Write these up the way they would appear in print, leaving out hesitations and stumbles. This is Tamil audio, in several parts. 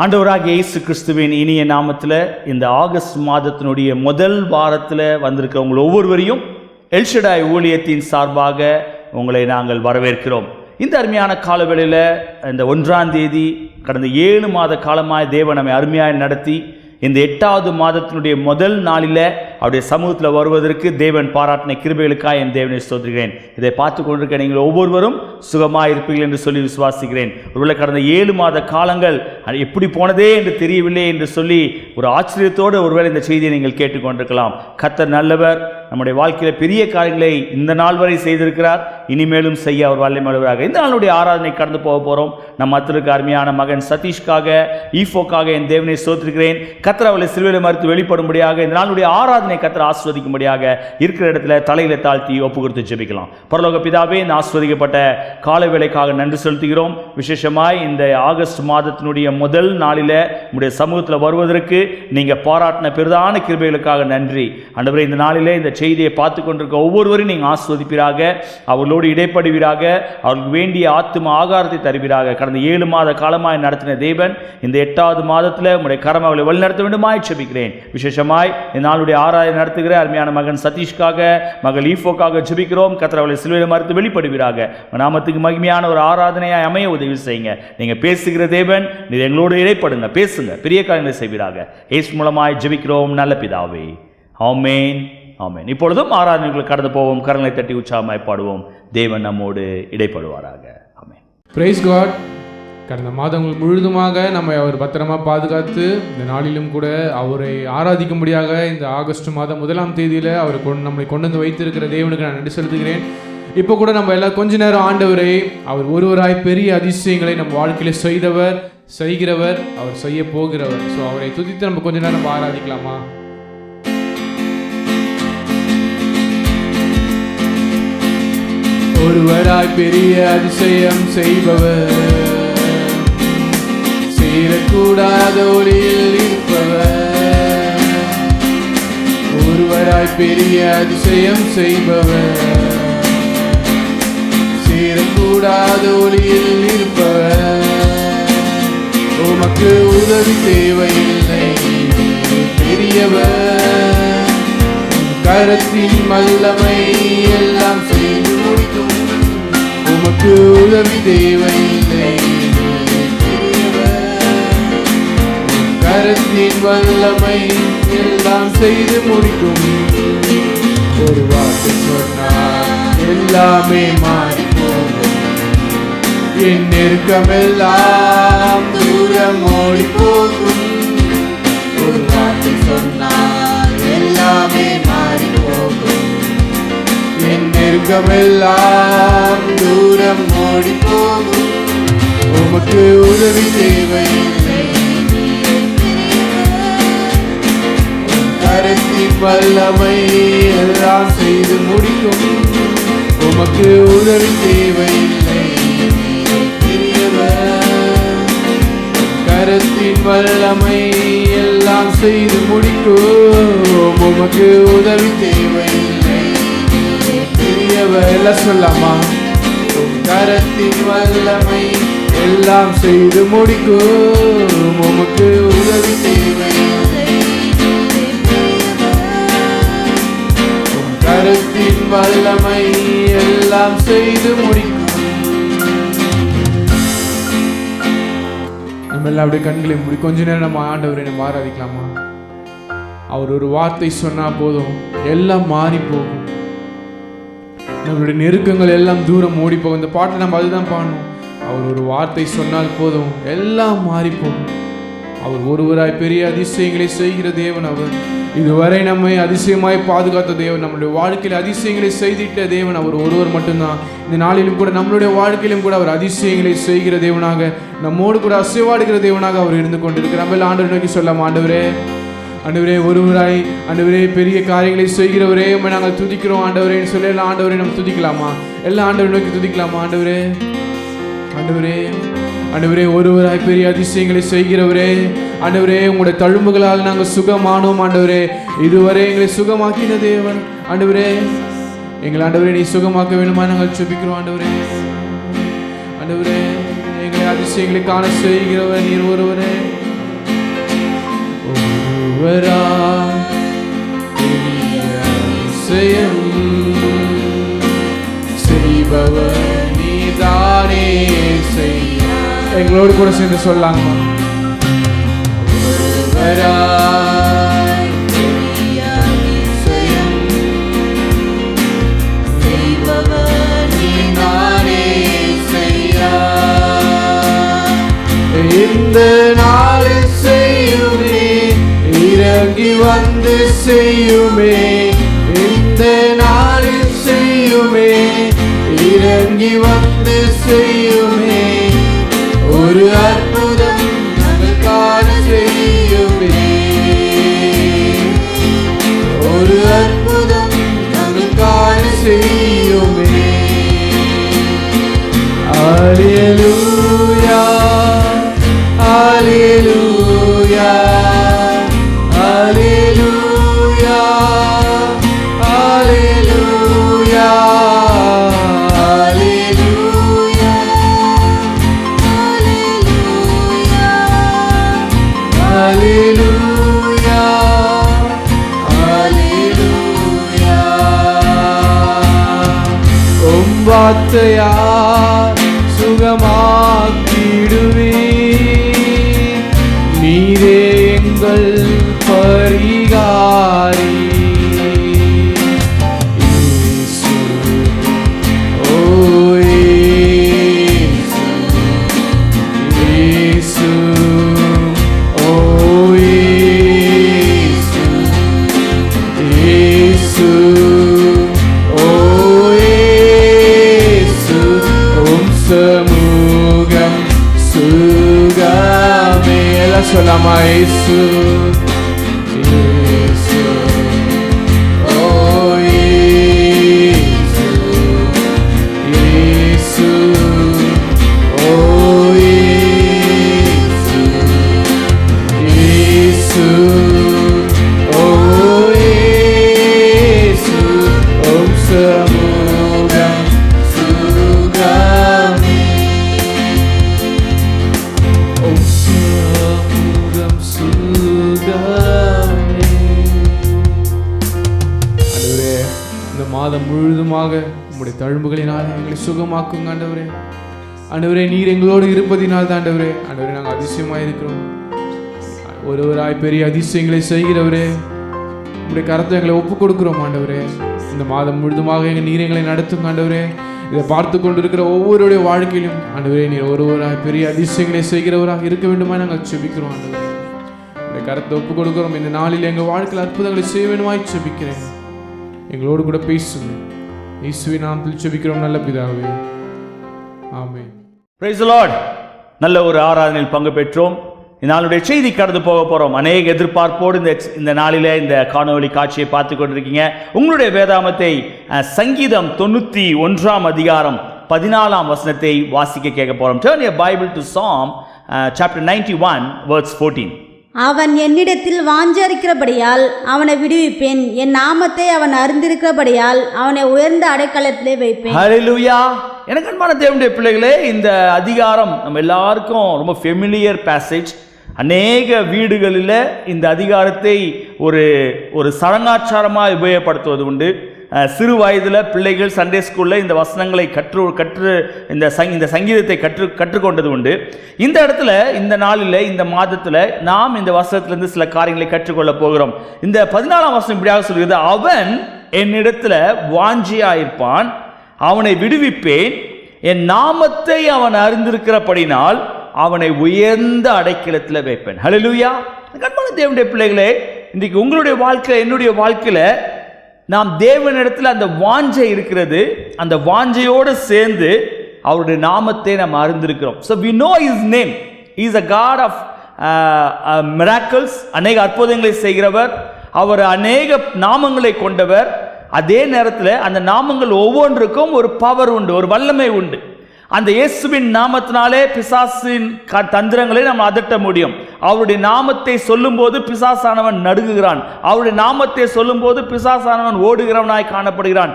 ஆண்டவராகிய இயேசு கிறிஸ்துவின் இனிய நாமத்தில் இந்த ஆகஸ்ட் மாதத்தினுடைய முதல் வாரத்தில் வந்திருக்கிறவங்க ஒவ்வொருவரையும் எல்ஷடாய் ஊழியத்தின் சார்பாக உங்களை நாங்கள் வரவேற்கிறோம். இந்த அருமையான காலவேளையில் இந்த 1ஆம் தேதி கடந்த 7 மாத காலமாக தேவன் நம்மை அருமையாக நடத்தி இந்த 8வது மாதத்தினுடைய முதல் நாளில் அவருடைய சமூகத்தில் வருவதற்கு தேவன் பாராட்டின கிருபைகளுக்காக என் தேவனை ஸ்தோத்திரிக்கிறேன். இதை பார்த்து கொண்டிருக்க நீங்கள் ஒவ்வொருவரும் சுகமாக இருப்பீர்கள் என்று சொல்லி விசுவாசிக்கிறேன். ஒருவேளை கடந்த 7 மாத காலங்கள் எப்படி போனதே என்று தெரியவில்லை என்று சொல்லி ஒரு ஆச்சரியத்தோடு ஒருவேளை இந்த செய்தியை நீங்கள் கேட்டுக்கொண்டிருக்கலாம். கர்த்தர் நல்லவர், நம்முடைய வாழ்க்கையில் பெரிய காரியங்களை இந்த நாள் வரை செய்திருக்கிறார், இனிமேலும் செய்ய அவர் வல்லமையுள்ளவராக. இந்த நாளுடைய ஆராதனை கடந்து போக போகிறோம். நம் மத்திற்கு அருமையான மகன் சதீஷ்காக ஈஃபோக்காக என் தேவனை ஸ்தோத்திரிக்கிறேன். கர்த்தர் அவளை சிலுவையில் மறுத்து வெளிப்படும்படியாக இந்த நாளுடைய ஆராதனை கர்த்தர் ஆஸ்வதிக்கும்படியாக இருக்கிற இடத்துல தலையில தாழ்த்தி ஒப்பு கொடுத்து ஜெபிக்கலாம். பரலோக பிதாவே, இந்த ஆஸ்வதிக்கப்பட்ட கால வேளைக்காக நன்றி செலுத்துகிறோம். விசேஷமாய் இந்த ஆகஸ்ட் மாதத்தினுடைய முதல் நாளில் உங்களுடைய சமூகத்தில் வருவதற்கு நீங்கள் பாராட்டின பெரிதான கிருபைகளுக்காக நன்றி. ஆண்டவரே, இந்த நாளிலே இந்த செய்தியை பார்த்து கொண்டிருக்க ஒவ்வொருவரையும் நீங்கள் ஆஸ்வதிப்பீராக, அவர்களோடு இடைப்படுவீராக, அவர்களுக்கு வேண்டிய ஆத்தும ஆகாரத்தை தருவீராக. கடந்த 7 மாத காலமாய் நடத்தின தேவன் இந்த 8வது மாதத்தில் உங்களுடைய கரம் அவளை வழிநடத்த வேண்டுமாய் ஜெபிக்கிறேன். விசேஷமாய் இந்த நாளுடைய ஆராதனை நடத்துகிற அருமையான மகன் சதீஷ்காக, மகள் ஈஃபோக்காக ஜெபிக்கிறோம். கர்த்தர் அவளை சிலுவையில் மறுத்து வெளிப்படுவீராக. நாமத்துக்கு மகிமையான ஒரு ஆராதனையாய் அமைய உதவி செய்யுங்க. நீங்கள் பேசுகிற தேவன், நீர் எங்களோடு இடைப்படுங்க, பேசுங்க, பெரிய காரியங்களை செய்வீராக. இயேசு மூலமாய் ஜெபிக்கிறோம் நல்ல பிதாவே, ஆமென், ஆமென். இப்பொழுதும் ஆராதனைகளை கடந்து போவோம். கரங்களை தட்டி உற்சாகமாய் பாடுவோம். தேவன் நம்மோடு இடைப்படுவாராக. ஆமென். Price God. கடந்த மாதங்கள் முழுதுமாக நம்ம அவர் பத்திரமா பாதுகாத்து இந்த நாளிலும் கூட அவரை ஆராதிக்கும்படியாக இந்த ஆகஸ்ட் மாதம் 1ஆம் தேதியில் அவர் நம்மை கொண்டு வந்து வைத்திருக்கிற தேவனுக்கு நான் நன்றி செலுத்துகிறேன். இப்போ கூட நம்ம எல்லாம் கொஞ்ச நேரம் ஆண்டவரை, அவர் ஒருவராய் பெரிய அதிசயங்களை நம்ம வாழ்க்கையில் செய்தவர், செய்கிறவர், அவர் செய்ய போகிறவர். ஸோ அவரை துதித்து நம்ம கொஞ்ச நேரம் ஆராதிக்கலாமா? ஒருவராய் பெரிய அதிசயம் செய்பவர், சேரக்கூடாத ஒளியில் இருப்பவர், ஒருவராய் பெரிய அதிசயம் செய்பவர், சேரக்கூடாத ஒளியில் இருப்பவர். உமக்கு உதவி தேவையில்லை, பெரியவர், கரத்தின் வல்லமை எல்லாம் செய்து முடிக்கும். உமக்கு உதவி தேவையில்லை, கரத்தின் வல்லமை எல்லாம் செய்து முடிக்கும். ஒரு வார்த்தை சொன்னால் எல்லாமே மாறி போகும். என் நெருக்கமெல்லாம் தூரம் ஓடி போகும். ஒரு வார்த்தை சொன்னால் எல்லாமே மாறி போகும். என் நெருக்கமெல்லாம் தூரம் ஓடி போகும். உமக்கு உதவி தேவையில்லை, கரத்தின் வல்லமை எல்லாம் செய்து முடிக்கும். உமக்கு உதவி தேவையில்லை, பெரியவர், கரத்தின் வல்லமை எல்லாம் செய்து முடிக்கும். உமக்கு உதவி தேவையில்லை, பெரியவர். எல்லாம் சொல்லாமா? கரத்தின் வல்லமை எல்லாம் செய்து முடிக்கும். உமக்கு உதவி தேவையில்லை, கரத்தின் வல்லமை எல்லாம் செய்து முடிக்கும். நம்ம எல்லாம் அப்படியே கண்களை மூடி கொஞ்ச நேரம் நம்ம ஆண்டவரை நம்ம ஆராதிக்கலாமா? அவர் ஒரு வார்த்தை சொன்னா போதும், எல்லாம் மாறி போகும். நம்மளுடைய நெருக்கங்கள் எல்லாம் தூரம் ஓடி போகும். இந்த பாட்டை நம்ம அதுதான் பாடணும். அவர் ஒரு வார்த்தை சொன்னால் போதும், எல்லாம் மாறி போகும். அவர் ஒருவராய் பெரிய அதிசயங்களை செய்கிற தேவன். அவர் இதுவரை நம்மை அதிசயமாய் பாதுகாத்த தேவன், நம்மளுடைய வாழ்க்கையில் அதிசயங்களை செய்திட்ட தேவன் அவர் ஒருவர் மட்டும்தான். இந்த நாளிலும் கூட நம்மளுடைய வாழ்க்கையிலும் கூட அவர் அதிசயங்களை செய்கிற தேவனாக, நம்மோடு கூட அசைவாடுகிற தேவனாக அவர் இருந்து கொண்டிருக்கிறார். நம்ம ஆண்டவரை நோக்கி சொல்லலாம், ஆண்டவரே, ஆண்டவரே, ஒருவராய் ஆண்டவரே பெரிய காரியங்களை செய்கிறவரே உம்மை நாங்கள் துதிக்கிறோம் ஆண்டவரேன்னு சொல்லி எல்லாம் ஆண்டவரை நம்ம துதிக்கலாமா? எல்லாம் ஆண்டவரை நோக்கி துதிக்கலாமா? ஆண்டவரே, ஆண்டவரே, ஆண்டவரே, ஒருவராய் பெரிய அதிசயங்களை செய்கிறவரே, ஆண்டவரே, உங்களுடைய தழும்புகளால் நாங்கள் சுகமானோம் ஆண்டவரே. இதுவரை எங்களை சுகமாக்கின தேவன் ஆண்டவரே, எங்கள் ஆண்டவரே நீ சுகமாக்க வேண்டுமா நாங்கள் ஜெபிக்கிறோம் ஆண்டவரே. ஆண்டவரே, எங்களை அதிசயங்களை காண செய்கிறவர் நீர் ஒருவரே. ஒருவராய் பெரிய அதிசயம் செய்பவர் நீதானே செய்ய. எங்களோடு கூட சேர்ந்து சொல்லாமா? ஒருவராய் பெரிய அதிசயம் செய்பவர் நீதானே செய்ய. இந்த நாளில் செய்யுமே, இறங்கி வந்து செய்யுமே. இந்த நாளில் செய்யுமே, இறங்கி வந்து செய்யுமே. ஒரு அற்புதம் நமக்கான செய்யுமே. ஒரு அற்புதம் நமக்கான செய்யுமே. அல்லேலூயா, அல்லேலூயா, அல்லேலூயா, அல்லேலூயா, அல்லேலூயா, அல்லேலூயா, அல்லேலூயா. உம் வார்த்தையால் சுகமாக்கிடுவீர். நீரே எங்கள் பரிகாரி. இயேசு, ஓ இயேசு, இயேசு, ஓ இயேசு, இயேசு, ஓ இயேசு. உம் சமூகம் சுகமே. எல்லாம் சொல்லாமா? இயேசு, இயேசு, ஓ இயேசு, இயேசு, ஓ இயேசு, இயேசு, ஓ இயேசு. உம் சமூகம் சுகமே. உம் சமூகம் சுகமே. ஆண்டவரே, இந்த மாதம் முழுதுமாக உம்முடைய தழும்புகளினால் எங்களை சுகமாக்குங்க ஆண்டவரே. ஆண்டவரே, நீர் எங்களோடு இருப்பதினால் தான் ஆண்டவரே, ஆண்டவரே நாங்கள் அதிசயமாக இருக்கிறோம். ஒருவராய் பெரிய அதிசயங்களை செய்கிறவரே, உங்களுடைய கரத்தை எங்களை ஒப்புக் கொடுக்கிறோம் ஆண்டவரே. இந்த மாதம் முழுதுமாக நீர் எங்களை நடத்தும் ஆண்டவரே. இதை பார்த்து கொண்டிருக்கிற ஒவ்வொருடைய வாழ்க்கையிலும் ஆண்டவரே, நீர் ஒருவராய் பெரிய அதிசயங்களை செய்கிறவராக இருக்க வேண்டுமா நாங்கள் செபிக்கிறோம் ஆண்டவரே. உங்களுடைய கரத்தை ஒப்புக் கொடுக்கிறோம். இந்த நாளில் எங்கள் வாழ்க்கையில் அற்புதங்களை செய்ய வேண்டுமாய் செபிக்கிறேன். எங்களோடு கூட பேசுங்க. இயேசுவின் நாமத்தில் செபிக்கிறோம் நல்ல பிதாவே, ஆமென். Praise the Lord. நல்ல ஒரு ஆராதனையில் பங்கு பெற்றோம். நாளுடைய செய்தி கடந்து போக போகிறோம். அநேக எதிர்பார்ப்போடு இந்த நாளில் இந்த காணொளி காட்சியை பார்த்து கொண்டிருக்கீங்க. உங்களுடைய வேதாமத்தை சங்கீதம் 91 அதிகாரம் 14 வசனத்தை வாசிக்க கேட்க போகிறோம். Turn your Bible to Psalm chapter 91 verse 14. அவன் என்னிடத்தில் வாஞ்சரிக்கிறபடியால் அவனை விடுவிப்பேன். என் நாமத்தை அவன் அறிந்திருக்கிறபடியால் அவனை உயர்ந்த அடைக்கலத்திலே வைப்பேன். ஹல்லேலூயா. எனக்கு அன்பான தேவனுடைய பிள்ளைகளே, இந்த அதிகாரம் நம்ம எல்லாருக்கும் ரொம்ப ஃபெமிலியர் பேசேஜ். அநேக வீடுகளில் இந்த அதிகாரத்தை ஒரு சடங்காச்சாரமாக உபயோகப்படுத்துவது உண்டு. சிறு வயதில் பிள்ளைகள் சண்டே ஸ்கூலில் இந்த வசனங்களை இந்த சங்கீதத்தை கற்றுக்கொண்டது உண்டு. இந்த இடத்துல இந்த நாளில் இந்த மாதத்தில் நாம் இந்த வசனத்திலிருந்து சில காரியங்களை கற்றுக்கொள்ள போகிறோம். இந்த 14ஆம் வசனம் இப்படியாக சொல்கிறது, அவன் என்னிடத்தில் வாஞ்சியாயிருப்பான், அவனை விடுவிப்பேன், என் நாமத்தை அவன் அறிந்திருக்கிறபடினால் அவனை உயர்ந்த அடைக்கலத்தில் வைப்பேன். ஹல்லேலூயா. அன்பான தேவனுடைய பிள்ளைகளே, இன்றைக்கு உங்களுடைய வாழ்க்கை என்னுடைய வாழ்க்கையில் நாம் தேவனிடத்தில் அந்த வாஞ்சை இருக்கிறது. அந்த வாஞ்சையோடு சேர்ந்து அவருடைய நாமத்தை நாம் அறிந்திருக்கிறோம். So we know his name. He is a God of miracles. அநேக அற்புதங்களை செய்கிறவர். அவர் அநேக நாமங்களை கொண்டவர். அதே நேரத்தில் அந்த நாமங்கள் ஒவ்வொன்றுக்கும் ஒரு பவர் உண்டு, ஒரு வல்லமை உண்டு. அந்த இயேசுவின் நாமத்தினாலே பிசாசின் தந்திரங்களை நாம் அதட்ட முடியும். அவருடைய நாமத்தை சொல்லும்போது பிசாசானவன் நடுங்குகிறான். அவருடைய நாமத்தை சொல்லும்போது பிசாசானவன் ஓடுகிறவனாய் காணப்படுகிறான்.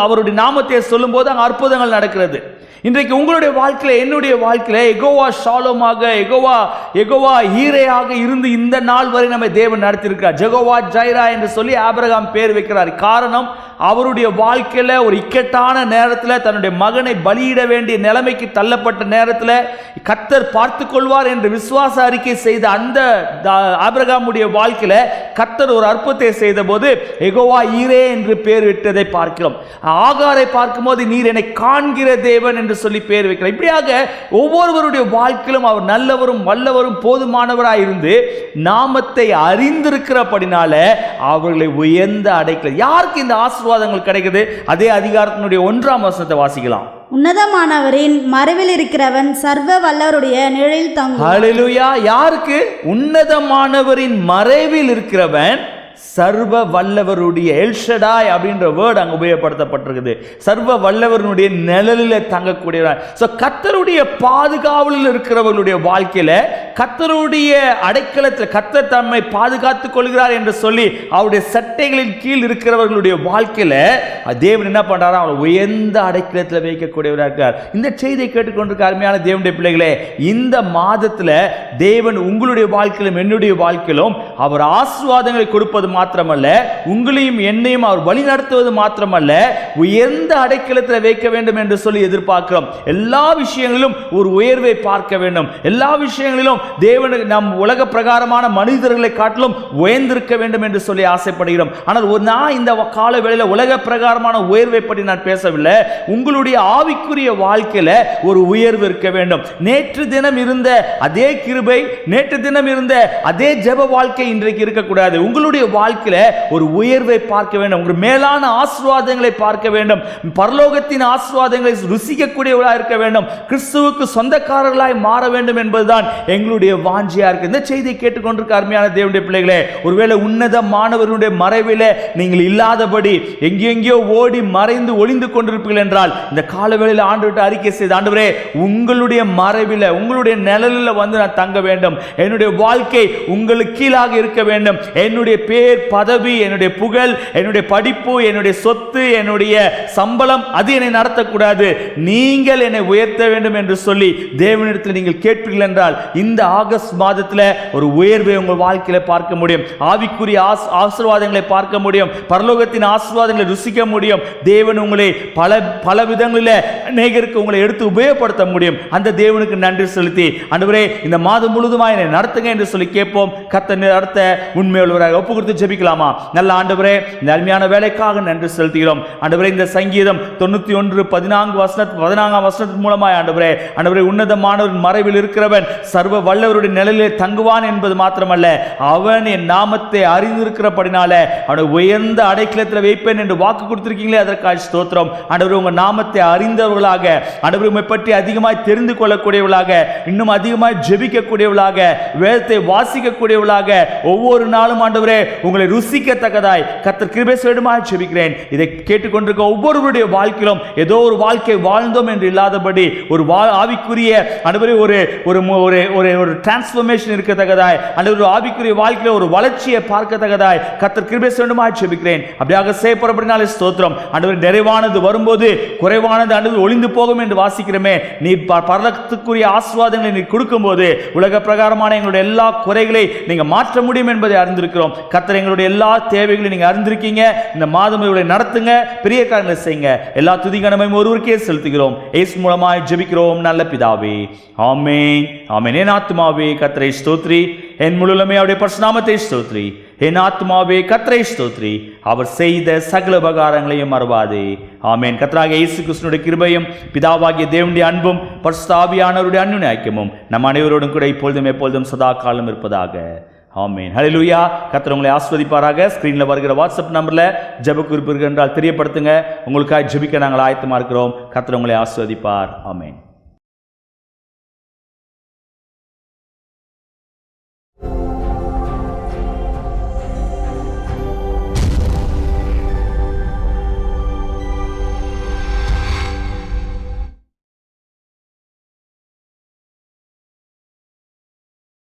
அவருடைய நாமத்தை சொல்லும்போது அங்கே அற்புதங்கள் நடக்கிறது. இன்றைக்கு உங்களுடைய வாழ்க்கையில், என்னுடைய வாழ்க்கையில் யெகோவா ஷாலோமாக, யெகோவா ஈரேயாக இருந்து இந்த நாள் வரை நம்மை தேவன் நடத்தியிருக்கிறார். ஜெகோவா ஜைரா என்று சொல்லி ஆபிரகாம் பேர் வைக்கிறார். காரணம், அவருடைய வாழ்க்கையில் ஒரு இக்கட்டான நேரத்தில் தன்னுடைய மகனை பலியிட வேண்டிய நிலைமைக்கு தள்ளப்பட்ட நேரத்தில் கர்த்தர் பார்த்து கொள்வார் என்று விசுவாச அறிக்கை செய்த அந்த ஆபிரகாமுடைய வாழ்க்கையில் கர்த்தர் ஒரு அற்புதத்தை செய்த போது யெகோவா ஈரே என்று பேர் விட்டதை பார்க்கிறோம். ஆகாரை பார்க்கும்போது நீர் என்னை காண்கிற தேவன் என்று சொல்லி பேர் வைக்கிறார். இப்படியாக ஒவ்வொருவருடைய வாழ்க்கையிலும் அவர் நல்லவரும் வல்லவரும் போதுமானவராய் இருந்து நாமத்தை அறிந்திருக்கிறபடினால அவர்களை உயர்ந்த அடைக்கல. யாருக்கு இந்த ஆசீர்வாதங்கள் கிடைக்குது? அதே அதிகாரத்தினுடைய 1ஆம் வசனத்தை வாசிக்கலாம். உன்னதமானவரின் மறைவில் இருக்கிறவன் சர்வ வல்லவருடைய நிழலில் தங்கும். ஹல்லேலூயா. யாருக்கு? உன்னதமானவரின் மறைவில் இருக்கிறவன் சர்வ வல்லவருடைய, எல்ஷடாய் அப்படின்ற வேர்டு அங்கே உபயோகப்படுத்தப்பட்டிருக்குது. சர்வ வல்லவருடைய நிழலில் தங்கக்கூடியவர். ஸோ கர்த்தருடைய பாதுகாவலில் இருக்கிறவர்களுடைய வாழ்க்கையில், கர்த்தருடைய அடைக்கலத்தில் கர்த்தர் தம்மை பாதுகாத்துக் கொள்கிறார் என்று சொல்லி அவருடைய சட்டைகளின் கீழ் இருக்கிறவர்களுடைய வாழ்க்கையில் தேவன் என்ன பண்றாரா? அவரை உயர்ந்த அடைக்கலத்தில் வைக்கக்கூடியவராக இருக்கிறார். இந்த செய்தியை கேட்டுக்கொண்டிருக்க அருமையான தேவனுடைய பிள்ளைகளே, இந்த மாதத்தில் தேவன் உங்களுடைய வாழ்க்கையிலும் என்னுடைய வாழ்க்கையிலும் அவர் ஆசீர்வாதங்களை கொடுப்பது மாத்திரமல்ல, உங்களையும் என்னையும் அவர் வழி நடத்துவது மாத்திரமல்ல, உயர்ந்த அடைக்கலத்தில் வைக்க வேண்டும் என்று சொல்லி எதிர்பார்க்கிறோம். எல்லா விஷயங்களிலும் ஒரு உயர்வை பார்க்க வேண்டும். எல்லா விஷயங்களிலும் தேவன் நம் உலக பிரகாரமான மனிதர்களை காட்டிலும் உயர்ந்திருக்க வேண்டும் என்று சொல்லி ஆசைப்படுகிறோம். ஆனால் நான் இந்த கால வேளையில் உலக பிரகாரமான உயர்வை பற்றி நான் பேசவில்லை. உங்களுடைய ஆவிக்குரிய வாழ்க்கையில ஒரு உயர்வு இருக்க வேண்டும். நேற்று தினம் இருந்த அதே கிருபை, நேற்று தினம் இருந்த அதே ஜெப வாழ்க்கை இன்றைக்கு இருக்கக்கூடாது. உங்களுடைய வாழ்க்கையில ஒரு உயர்வை பார்க்க வேண்டும். ஒரு மேலான ஆசீர்வாதங்களை பார்க்க வேண்டும். பரலோகத்தின் ஆசீர்வாதங்களை ருசிக்கக்கூடியவர்களாக இருக்க வேண்டும். கிறிஸ்துவுக்கு சொந்தக்காரர்களாய் மாற வேண்டும் என்பதுதான் எங்களுடைய வாஞ்சியா இருக்கு. இந்த செய்தியை கேட்டுக்கொண்டிருக்க அருமையான தேவனுடைய பிள்ளைகளே, ஒருவேளை உன்னதமானவருடைய மறைவிலே நீங்கள் இல்லாதபடி எங்கெங்கோ ஓடி மறைந்து ஒளிந்து கொண்டிருப்பீர்கள் என்றால் இந்த காலவேளையில் ஆண்டவர்கிட்ட அறிக்கை செய்து, ஆண்டவரே உங்களுடைய மறைவில, உங்களுடைய நிழலில் வந்து நான் தங்க வேண்டும். என்னுடைய வாழ்க்கை உங்களுக்கு கீழாக இருக்க வேண்டும். என்னுடைய பேர், பதவி, என்னுடைய புகழ், என்னுடைய படிப்பு, என்னுடைய சொத்து, என்னுடைய சம்பளம் அது என்னை நடத்தக்கூடாது. நீங்கள் என்னை உயர்த்த வேண்டும் என்று சொல்லி தேவனிடத்தில் நீங்கள் கேட்பீர்கள் என்றால் இந்த ஆகஸ்ட் மாதத்தில் ஒரு உயர்வை உங்கள் வாழ்க்கையில பார்க்க முடியும். ஆவிக்குரிய ஆசீர்வாதங்களை பார்க்க முடியும். பரலோகத்தின் ஆசீர்வாதங்களை ருசிக்க முடியும். தேவன் உங்களை பல விதங்களில் அநேகருக்கு உங்களை எடுத்து உபயோகப்படுத்த முடியும். அந்த தேவனுக்கு நன்றி செலுத்தி, ஆண்டவரே இந்த மாதம் முழுவதுமாய் என்னை நடத்துங்க என்று சொல்லி கேட்போம். கர்த்தர் நடத்த உண்மையுள்ளவராக ஒப்பு கொடுத்து ஜெபிக்கலாமா? நல்ல ஆண்டவரே, இந்த அருமையான வேலைக்காக நன்றி செலுத்துகிறோம். ஆண்டவரே, இந்த சங்கீதம் 91:14 வசனத்தின் மூலமாய் ஆண்டவரே உன்னதமானவரின் மறைவில் இருக்கிறவன் சர்வ வல்லவருடைய நிழலிலே தங்குவான் என்பது மாத்திரமல்ல, அவன் என் நாமத்தை அறிந்திருக்கிறபடினால அவனை உயர்ந்த அடைக்கலத்தில் வைப்பேன் என்று வாக்கு கொடுத்திருக்கீங்களே, அதற்காக ஸ்தோத்திரம். ஆண்டவரே, உங்கள் நாமத்தை அறிந்தவர்களாக, ஆண்டவரே உம்மை பற்றி அதிகமாய் தெரிந்து கொள்ளக்கூடியவர்களாக, இன்னும் அதிகமாய் ஜெபிக்கக்கூடியவர்களாக, வேதத்தை வாசிக்கக்கூடியவர்களாக, ஒவ்வொரு நாளும் ஆண்டவரே உங்களை ருசிக்கத்தக்கதாய் கர்த்தர் கிருபை செய்யுமாறு ஜெபிக்கிறேன். இதை கேட்டுக்கொண்டிருக்க ஒவ்வொருவருடைய வாழ்க்கையிலும் ஏதோ ஒரு வாழ்க்கை வாழ்ந்தோம் என்று இல்லாதபடி ஒரு ஆவிக்குரிய ஆண்டவரே ஒரு டிரான்ஸ்ஃபர்மேஷன் இருக்கத்தக்கதாய், ஆண்டவரே ஆவிக்குரிய வாழ்க்கையில் ஒரு வளர்ச்சியை பார்க்கத்தக்கதாய் கர்த்தர் கிருபை செய்யுமாறு ஜெபிக்கிறேன். அப்படியாக செய்யப்படுறபடினாலே ஸ்தோத்திரம். ஆண்டவரே, நிறைவானது வரும்போது குறைவானது ஆண்டவரே ஒளிந்து போகும் என்று வாசிக்கிறோமே, நீர் பரலோகத்துக்குரிய ஆசீர்வாதங்களை நீர் கொடுக்கும்போது உலக பிரகாரமான எங்களுடைய எல்லா குறைகளை நீங்க மாற்ற முடியும் என்பதை அறிந்திருக்கிறோம். கர்த்தர் எங்களுடைய எல்லா தேவைகளையும் நீங்க அறிந்திருக்கீங்க. இந்த மாதம் இவர்களை நடத்துங்க, பெரிய காரியங்களை செய்யுங்க. எல்லா துதி கனமையும் ஒருவருக்கே செலுத்துகிறோம். இயேசு மூலமாய் ஜெபிக்கிறோம் நல்ல பிதாவே, ஆமென் ஆமென். என் ஆத்துமாவே கர்த்தரை ஸ்தோத்திரி, என் முழுமே அவருடைய பரிசுத்த நாமத்தை ஸ்தோத்திரி. என் ஆத்துமாவே கர்த்தரை ஸ்தோத்திரி, அவர் செய்த சகல உபகாரங்களையும் மறவாதே. ஆமென். கர்த்தராகிய இயேசு கிறிஸ்துவினுடைய கிருபையும் பிதாவாகிய தேவனுடைய அன்பும் பரிசுத்த ஆவியானவருடைய அன்பின் ஐக்கியமும் நம் அனைவரோடும் கூட இப்பொழுதும் எப்பொழுதும் சதா காலம் இருப்பதாக. ஆமென். ஹல்லேலூயா. கர்த்தர் உங்களை ஆசீர்வதிப்பாராக. ஸ்கிரீன்ல வருகிற வாட்ஸ்அப் நம்பர்ல ஜெப குறிப்பு என்றால் தெரியப்படுத்துங்க. உங்களுக்காக ஜெபிக்க நாங்கள் ஆயத்தமா இருக்கிறோம். கர்த்தர் உங்களை ஆசீர்வதிப்பார். ஆமென்.